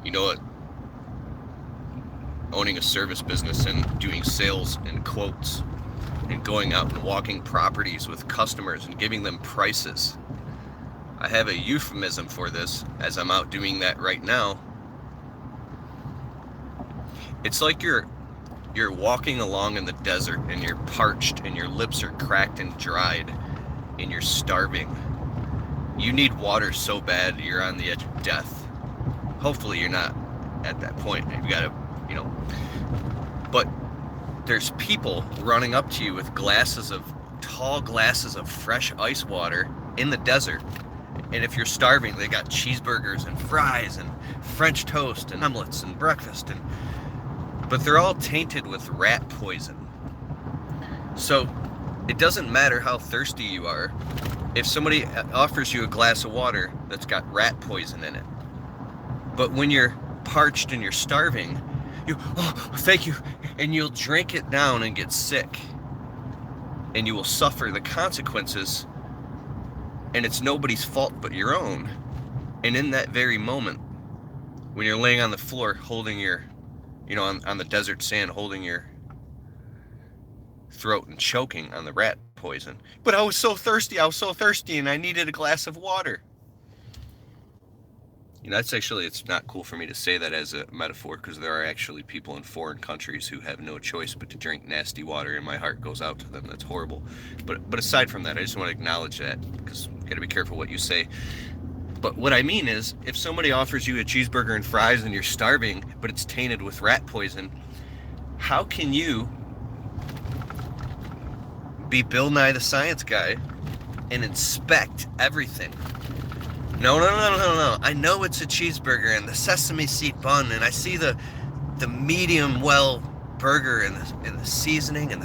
You know what? Owning a service business and doing sales and quotes and going out and walking properties with customers and giving them prices. I have a euphemism for this as I'm out doing that right now. It's like you're walking along in the desert and you're parched and your lips are cracked and dried and you're starving. You need water so bad you're on the edge of death. Hopefully you're not at that point. You gotta, you know. But there's people running up to you with tall glasses of fresh ice water in the desert. And if you're starving, they got cheeseburgers and fries and French toast and omelets and breakfast. But they're all tainted with rat poison. So it doesn't matter how thirsty you are. If somebody offers you a glass of water that's got rat poison in it, but when you're parched and you're starving, oh, thank you, and you'll drink it down and get sick, and you will suffer the consequences, and it's nobody's fault but your own. And in that very moment, when you're laying on the floor holding your, on the desert sand, holding your throat and choking on the rat poison, but I was so thirsty, and I needed a glass of water. It's not cool for me to say that as a metaphor, because there are actually people in foreign countries who have no choice but to drink nasty water, and my heart goes out to them. That's horrible. But aside from that, I just want to acknowledge that, because you got to be careful what you say. But what I mean is, if somebody offers you a cheeseburger and fries and you're starving, but it's tainted with rat poison, how can you be Bill Nye the Science Guy and inspect everything? No. I know it's a cheeseburger and the sesame seed bun, and I see the medium well burger and the seasoning and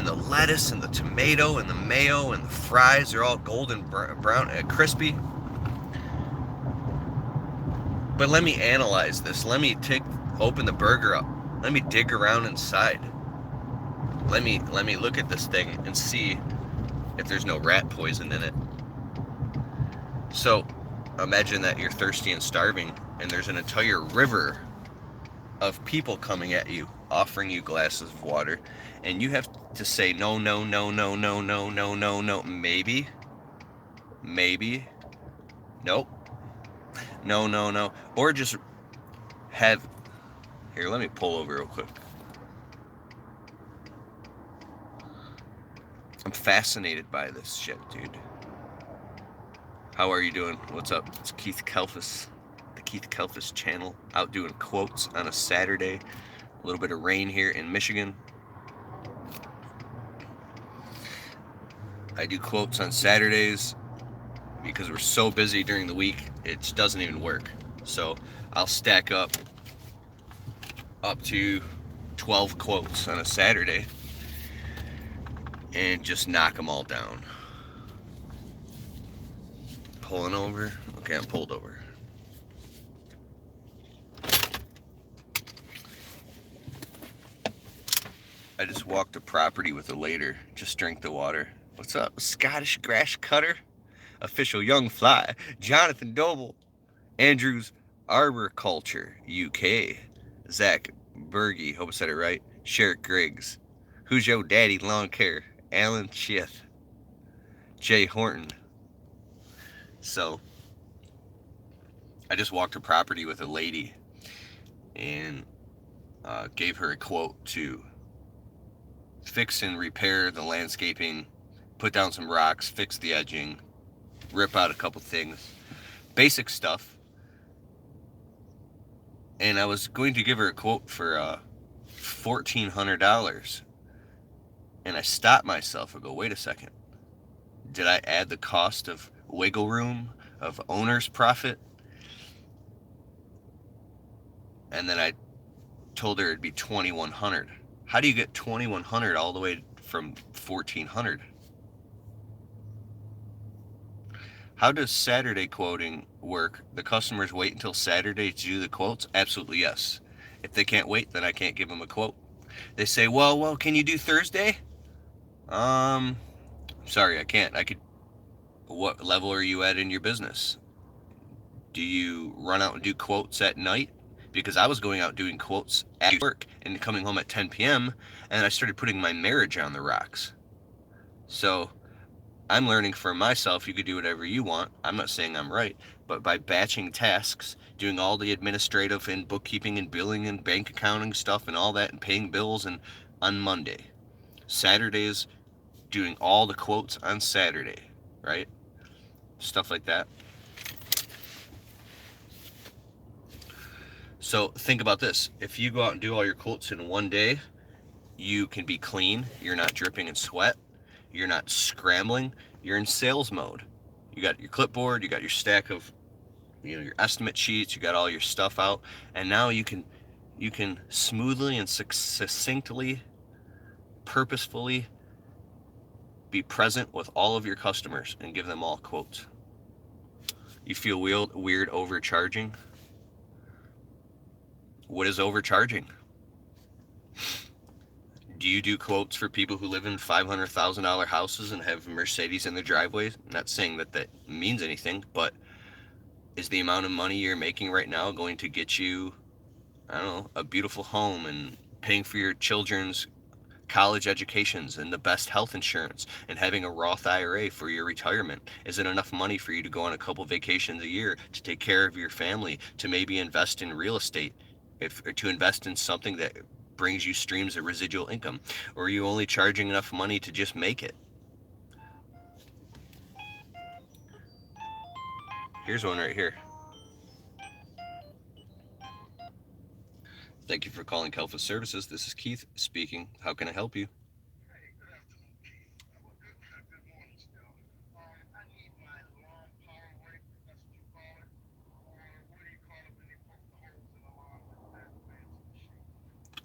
the lettuce and the tomato and the mayo and the fries are all golden brown, crispy. But let me analyze this. Let me open the burger up. Let me dig around inside. Let me look at this thing and see if there's no rat poison in it. So imagine that you're thirsty and starving, and there's an entire river of people coming at you, offering you glasses of water, and you have to say no, maybe, nope, no, or just have, here, let me pull over real quick. I'm fascinated by this shit, dude. How are you doing? What's up? It's Keith Kalfas, the Keith Kalfas channel, out doing quotes on a Saturday. A little bit of rain here in Michigan. I do quotes on Saturdays because we're so busy during the week, it just doesn't even work. So I'll stack up to 12 quotes on a Saturday and just knock them all down. Pulling over. Okay, I'm pulled over. I just walked a property with a later. Just drank the water. What's up? Scottish grass cutter, official young fly, Jonathan Doble, Andrews Arboriculture, UK, Zach Berge, hope I said it right, Sherrick Griggs, Who's Yo Daddy Lawn Care, Alan Chith, Jay Horton. So I just walked a property with a lady and gave her a quote to fix and repair the landscaping, put down some rocks, fix the edging, rip out a couple things, basic stuff. And I was going to give her a quote for $1,400. And I stopped myself and go, wait a second. Did I add the cost of wiggle room, of owner's profit? And then I told her it'd be $2,100. How do you get $2,100 all the way from $1,400? How does Saturday quoting work? The customers wait until Saturday to do the quotes? Absolutely yes. If they can't wait, then I can't give them a quote. They say, well, can you do Thursday? Sorry, I can't. What level are you at in your business? Do you run out and do quotes at night? because I was going out doing quotes at work and coming home at 10 p.m. and I started putting my marriage on the rocks. So I'm learning for myself, you could do whatever you want. I'm not saying I'm right, but by batching tasks, doing all the administrative and bookkeeping and billing and bank accounting stuff and all that and paying bills and on Monday. Saturdays, doing all the quotes on Saturday, right? Stuff like that. So think about this. If you go out and do all your quotes in one day, you can be clean. You're not dripping in sweat. You're not scrambling. You're in sales mode. You got your clipboard. You got your stack of, your estimate sheets. You got all your stuff out, and now you can smoothly and succinctly, purposefully be present with all of your customers and give them all quotes. You feel weird overcharging? What is overcharging? Do you do quotes for people who live in $500,000 houses and have Mercedes in their driveways? I'm not saying that means anything, but is the amount of money you're making right now going to get you, I don't know, a beautiful home and paying for your children's college educations and the best health insurance and having a Roth IRA for your retirement? Is it enough money for you to go on a couple vacations a year, to take care of your family, to maybe invest in real estate, or to invest in something that brings you streams of residual income? Or are you only charging enough money to just make it? Here's one right here. Thank you for calling Kalfas Services. This is Keith speaking. How can I help you? Hey, good afternoon, Keith. Well, good morning still. I need my lawn power rake, if that's what you call it. Or what do you call it when they poke the holes in the lawn with that fancy machine?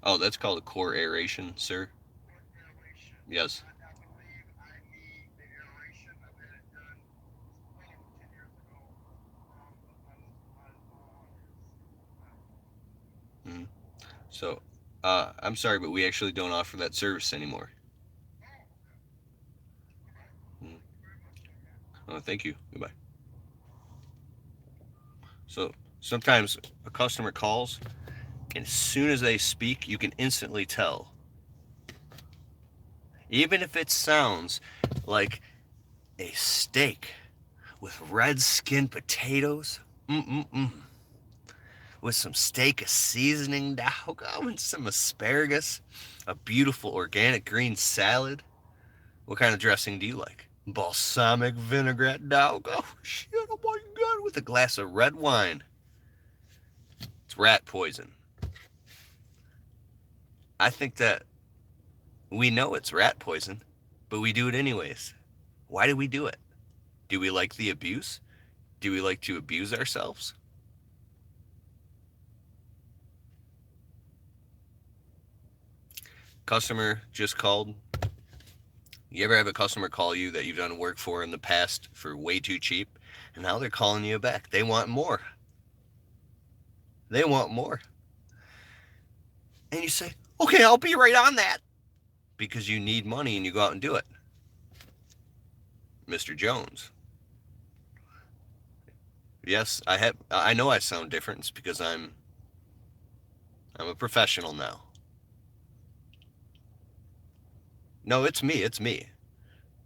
Oh, that's called a core aeration, sir. Quick aeration. Yes. I believe I need the aeration. I've had it done well over 10 years ago. But my lawn is not growing. Mm-hmm. So, I'm sorry, but we actually don't offer that service anymore. Oh, okay. All right. Well, Mm-hmm. thank you very much then, man. Thank you. Goodbye. So sometimes a customer calls, and as soon as they speak, you can instantly tell. Even if it sounds like a steak with red skinned potatoes, with some steak seasoning down and some asparagus, a beautiful organic green salad. What kind of dressing do you like? Balsamic vinaigrette dog. Oh shit! Oh my god! With a glass of red wine. It's rat poison. I think that we know it's rat poison, but we do it anyways. Why do we do it? Do we like the abuse? Do we like to abuse ourselves? Customer just called. You ever have a customer call you that you've done work for in the past for way too cheap, and now they're calling you back? They want more. They want more. And you say, okay, I'll be right on that. Because you need money and you go out and do it. Mr. Jones. Yes, I know I sound different. It's because I'm a professional now. No, it's me. It's me.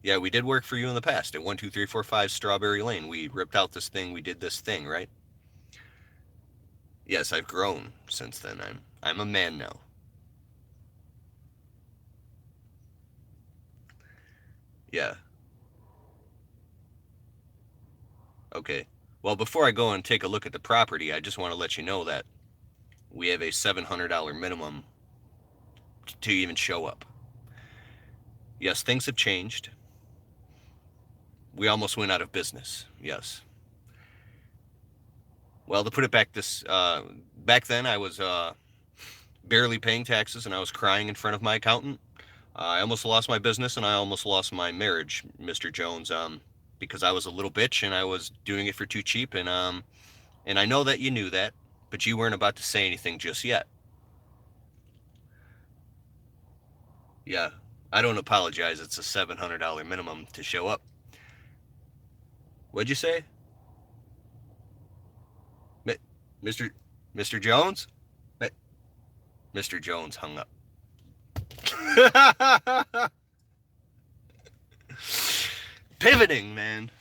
Yeah, we did work for you in the past at 12345 Strawberry Lane. We ripped out this thing. We did this thing, right? Yes, I've grown since then. I'm a man now. Yeah. Okay. Well, before I go and take a look at the property, I just want to let you know that we have a $700 minimum to even show up. Yes, things have changed. We almost went out of business. Yes. Well, to put it back then, I was barely paying taxes and I was crying in front of my accountant. I almost lost my business and I almost lost my marriage, Mr. Jones, because I was a little bitch and I was doing it for too cheap. And I know that you knew that, but you weren't about to say anything just yet. Yeah, I don't apologize. It's a $700 minimum to show up. What'd you say, Mr. Mr. Jones? Mr. Jones hung up. Pivoting, man.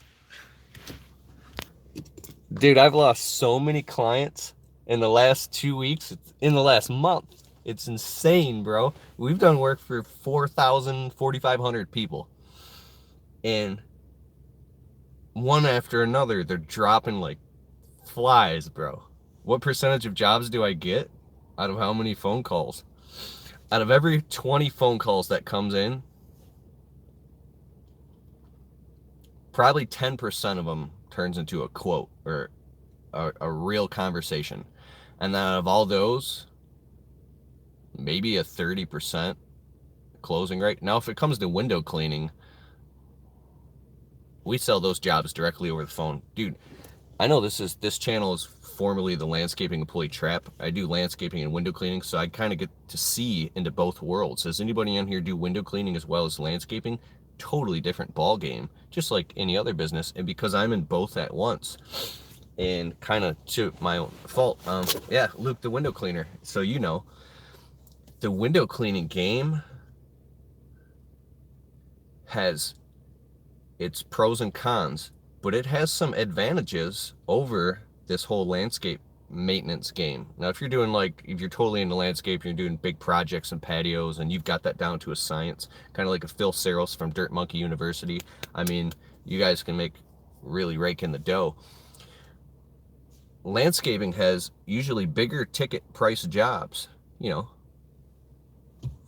Dude, I've lost so many clients in the last 2 weeks, in the last month. It's insane, bro. We've done work for 4,000, 4,500 people. And one after another, they're dropping like flies, bro. What percentage of jobs do I get out of how many phone calls? Out of every 20 phone calls that comes in, probably 10% of them turns into a quote or a real conversation. And then out of all those, maybe a 30% closing rate. Now, if it comes to window cleaning, we sell those jobs directly over the phone. Dude, I know this channel is formerly the Landscaping Employee Trap. I do landscaping and window cleaning, so I kind of get to see into both worlds. Does anybody on here do window cleaning as well as landscaping? Totally different ball game, just like any other business. And because I'm in both at once, and kind of to my own fault, yeah, Luke the window cleaner. So you know, the window cleaning game has its pros and cons, but it has some advantages over this whole landscape maintenance game. Now, if you're doing if you're totally into landscape, you're doing big projects and patios, and you've got that down to a science, kind of like a Phil Saros from Dirt Monkey University. I mean, you guys can really rake in the dough. Landscaping has usually bigger ticket price jobs, you know,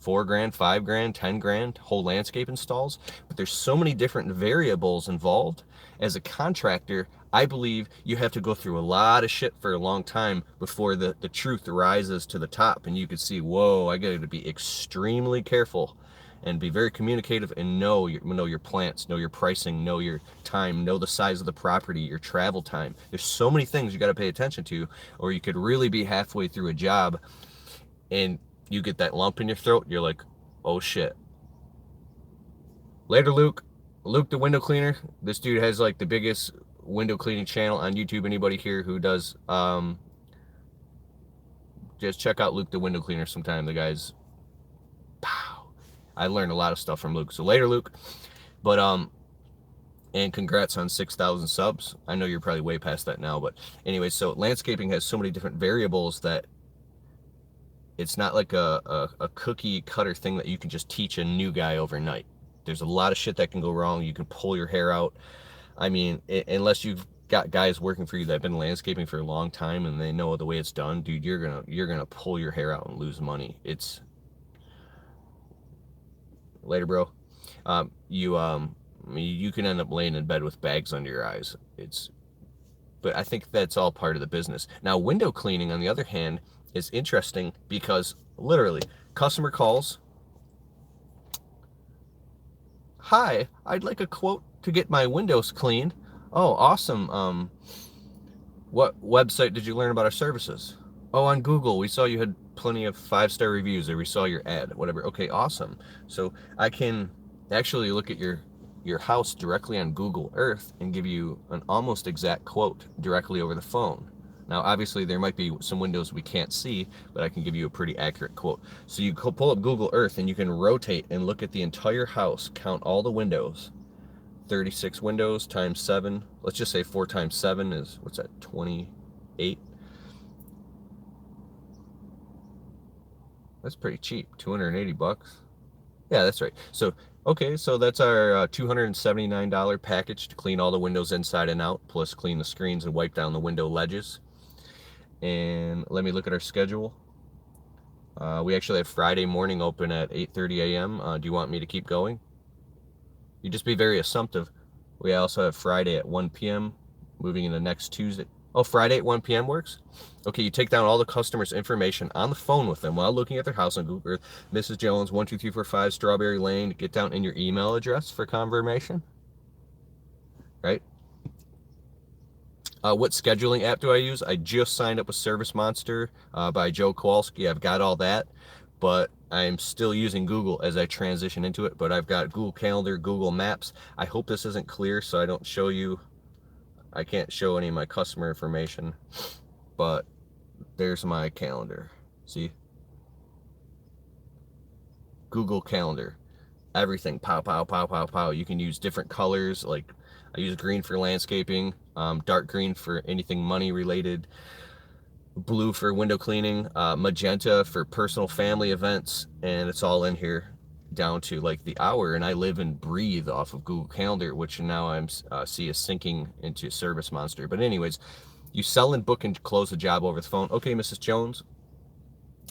$4,000, $5,000, $10,000 whole landscape installs, but there's so many different variables involved. As a contractor, I believe you have to go through a lot of shit for a long time before the truth rises to the top, and you can see, whoa, I got to be extremely careful and be very communicative and know your plants, know your pricing, know your time, know the size of the property, your travel time. There's so many things you got to pay attention to, or you could really be halfway through a job and you get that lump in your throat. You're like, oh shit. Later, Luke. Luke the window cleaner. This dude has like the biggest window cleaning channel on YouTube. Anybody here who does, just check out Luke the window cleaner sometime. The guy's, pow. I learned a lot of stuff from Luke. So later, Luke. But and congrats on 6,000 subs. I know you're probably way past that now, but anyway, so landscaping has so many different variables that it's not like a cookie cutter thing that you can just teach a new guy overnight. There's a lot of shit that can go wrong. You can pull your hair out. I mean, unless you've got guys working for you that have been landscaping for a long time and they know the way it's done, dude, you're gonna pull your hair out and lose money. It's later, bro. You can end up laying in bed with bags under your eyes. But I think that's all part of the business. Now, window cleaning, on the other hand, is interesting because literally, customer calls. Hi, I'd like a quote to get my windows cleaned. Oh, awesome. What website did you learn about our services? Oh, on Google. We saw you had plenty of 5-star reviews, or we saw your ad, whatever. Okay, awesome. So I can actually look at your house directly on Google Earth and give you an almost exact quote directly over the phone. Now, obviously, there might be some windows we can't see, but I can give you a pretty accurate quote. So you pull up Google Earth and you can rotate and look at the entire house, count all the windows. 36 windows times 7. Let's just say 4 times 7 is, what's that, 28? That's pretty cheap, 280 bucks. Yeah, that's right. So, okay, so that's our $279 package to clean all the windows inside and out, plus clean the screens and wipe down the window ledges. And let me look at our schedule. We actually have Friday morning open at 8:30 a.m. Do you want me to keep going? You just be very assumptive. We also have Friday at 1 p.m. moving into next Tuesday. Oh, Friday at 1 p.m. works? Okay, you take down all the customers' information on the phone with them while looking at their house on Google Earth. Mrs. Jones, 12345 Strawberry Lane. Get down in your email address for confirmation. Right? What scheduling app do I use? I just signed up with Service Monster by Joe Kowalski. I've got all that, but I'm still using Google as I transition into it. But I've got Google Calendar, Google Maps. I hope this isn't clear so I don't show you. I can't show any of my customer information, but there's my calendar. See? Google Calendar. Everything, pow, pow, pow, pow, pow. You can use different colors. Like I use green for landscaping, dark green for anything money related, blue for window cleaning, magenta for personal family events, and it's all in here down to like the hour. And I live and breathe off of Google Calendar, which now I'm see is sinking into Service Monster. But anyways, you sell and book and close the job over the phone. Okay, Mrs. Jones,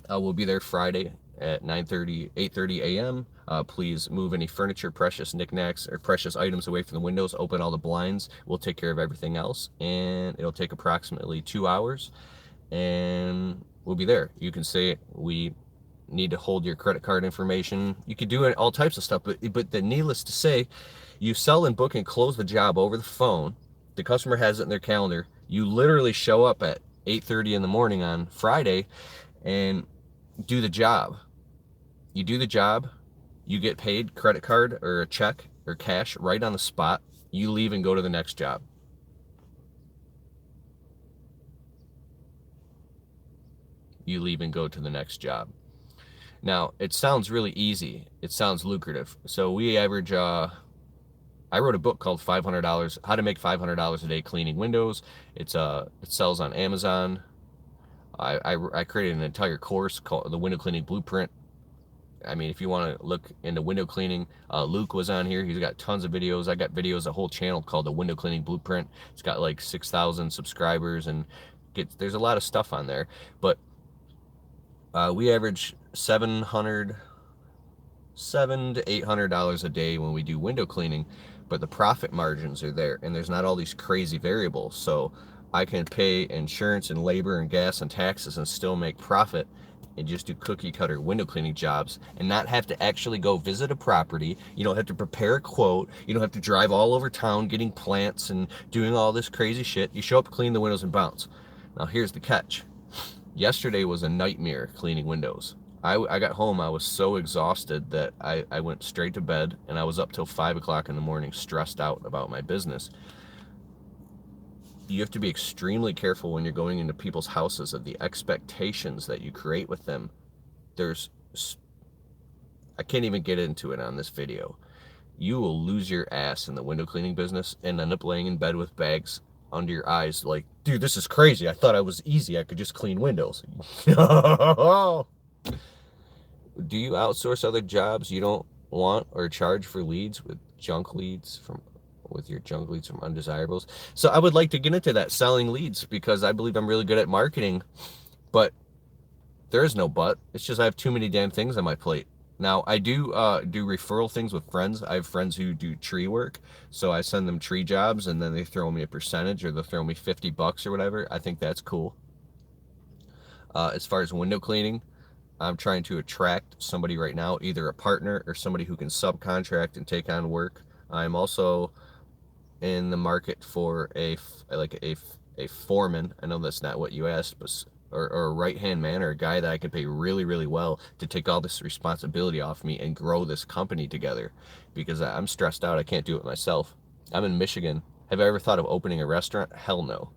we'll be there Friday at 9:30, 8:30 a.m. Please move any furniture, precious knickknacks, or precious items away from the windows. Open all the blinds. We'll take care of everything else, and it'll take approximately 2 hours, and we'll be there. You can say we need to hold your credit card information. You could do all types of stuff, but the needless to say, you sell and book and close the job over the phone. The customer has it in their calendar. You literally show up at 8:30 in the morning on Friday and do the job. You do the job, you get paid credit card or a check or cash right on the spot. You leave and go to the next job. You leave and go to the next job. Now, it sounds really easy. It sounds lucrative. So we average, I wrote a book called $500, How to Make $500 a Day Cleaning Windows. It sells on Amazon. I created an entire course called the Window Cleaning Blueprint. I mean, if you want to look into window cleaning, Luke was on here. He's got tons of videos. I got videos, a whole channel called the Window Cleaning Blueprint. It's got like 6,000 subscribers, and there's a lot of stuff on there. But we average $700 to $800 a day when we do window cleaning, but the profit margins are there, and there's not all these crazy variables. So I can pay insurance and labor and gas and taxes and still make profit and just do cookie cutter window cleaning jobs and not have to actually go visit a property. You don't have to prepare a quote. You don't have to drive all over town getting plants and doing all this crazy shit. You show up, clean the windows, and bounce. Now here's the catch. Yesterday was a nightmare cleaning windows. I got home, I was so exhausted that I went straight to bed, and I was up till 5 o'clock in the morning stressed out about my business. You have to be extremely careful when you're going into people's houses of the expectations that you create with them. I can't even get into it on this video. You will lose your ass in the window cleaning business and end up laying in bed with bags under your eyes like, dude, this is crazy. I thought I was easy. I could just clean windows. Do you outsource other jobs you don't want or charge for leads with your junk leads from undesirables? So I would like to get into that, selling leads, because I believe I'm really good at marketing, but there is no but. It's just I have too many damn things on my plate. Now, I do referral things with friends. I have friends who do tree work, so I send them tree jobs, and then they throw me a percentage, or they'll throw me $50 or whatever. I think that's cool. As far as window cleaning, I'm trying to attract somebody right now, either a partner or somebody who can subcontract and take on work. I'm also in the market for a foreman. I know that's not what you asked, but or a right-hand man, or a guy that I can pay really, really well to take all this responsibility off me and grow this company together, because I'm stressed out. I can't do it myself. I'm in Michigan. Have I ever thought of opening a restaurant? Hell no.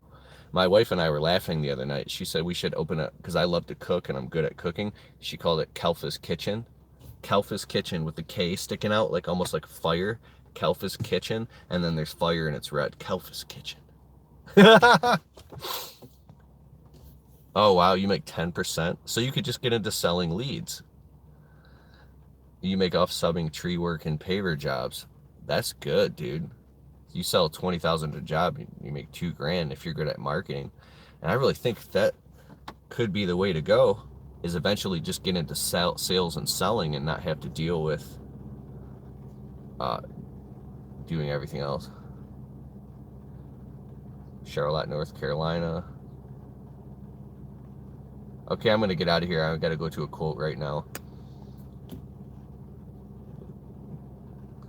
My wife and I were laughing the other night. She said we should open it, because I love to cook and I'm good at cooking. She called it Kalfas Kitchen. Kalfas Kitchen with the K sticking out, like almost like fire. Kalfas Kitchen, and then there's fire and it's red. Kalfas Kitchen. Oh wow, you make 10%. So you could just get into selling leads. You make off subbing tree work and paver jobs. That's good, dude. You sell 20,000 a job, you make $2,000 if you're good at marketing. And I really think that could be the way to go, is eventually just get into sales and selling and not have to deal with doing everything else. Charlotte, North Carolina. Okay, I'm gonna get out of here. I've got to go to a quote right now.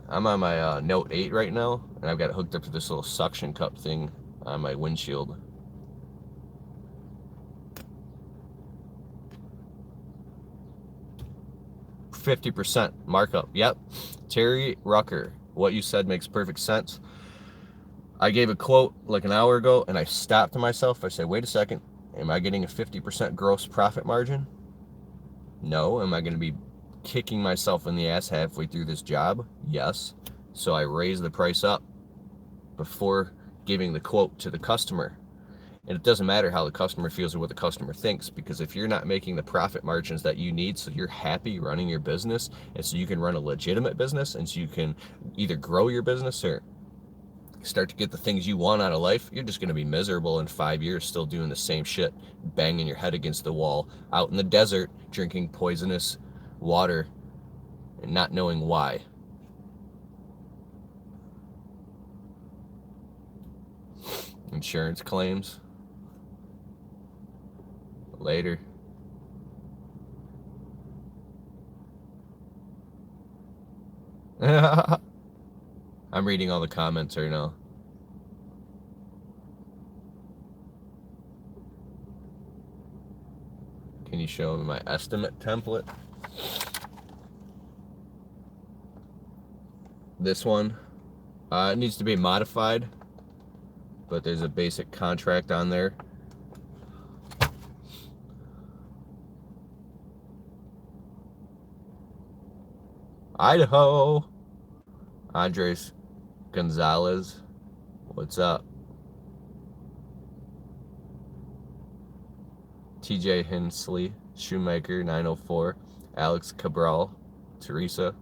I'm on my Note 8 right now, and I've got it hooked up to this little suction cup thing on my windshield. $50% markup. Yep. Terry Rucker, what you said makes perfect sense. I gave a quote like an hour ago, and I stopped to myself. I said, wait a second. Am I getting a 50% gross profit margin? No. Am I going to be kicking myself in the ass halfway through this job? Yes. So I raise the price up before giving the quote to the customer. And it doesn't matter how the customer feels or what the customer thinks, because if you're not making the profit margins that you need so you're happy running your business, and so you can run a legitimate business, and so you can either grow your business or start to get the things you want out of life, you're just going to be miserable in 5 years still doing the same shit, banging your head against the wall, out in the desert, drinking poisonous water and not knowing why. Insurance claims. Later. I'm reading all the comments right now. Can you show me my estimate template? This one, it needs to be modified, but there's a basic contract on there. Idaho. Andres Gonzalez, what's up? TJ Hensley, Shoemaker 904, Alex Cabral, Teresa.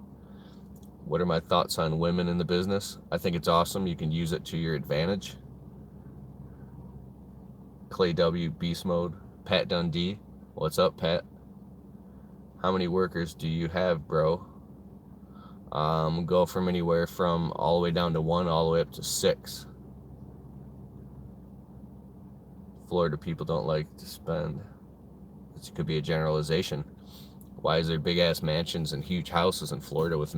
What are my thoughts on women in the business? I think it's awesome. You can use it to your advantage. Clay W, Beast Mode. Pat Dundee, what's up, Pat? How many workers do you have, bro? Go from anywhere from all the way down to 1 all the way up to 6. Florida people don't like to spend. This could be a generalization. Why is there big ass mansions and huge houses in Florida with,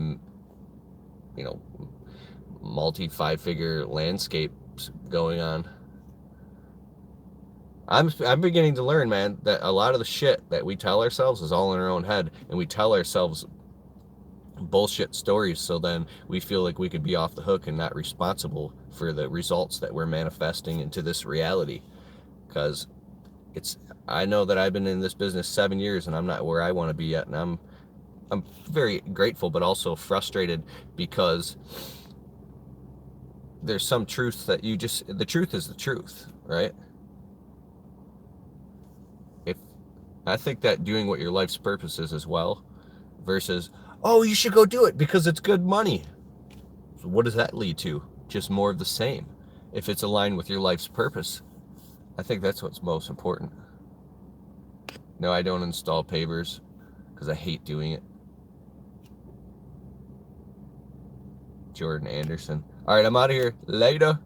multi 5-figure landscapes going on? I'm beginning to learn, man, that a lot of the shit that we tell ourselves is all in our own head, and we tell ourselves bullshit stories, so then we feel like we could be off the hook and not responsible for the results that we're manifesting into this reality. Because I know that I've been in this business 7 years and I'm not where I want to be yet, and I'm very grateful, but also frustrated, because there's some truths that the truth is the truth, right? I think that doing what your life's purpose is as well, versus, oh, you should go do it because it's good money. So what does that lead to? Just more of the same. If it's aligned with your life's purpose, I think that's what's most important. No, I don't install pavers because I hate doing it. Jordan Anderson. All right, I'm out of here. Later.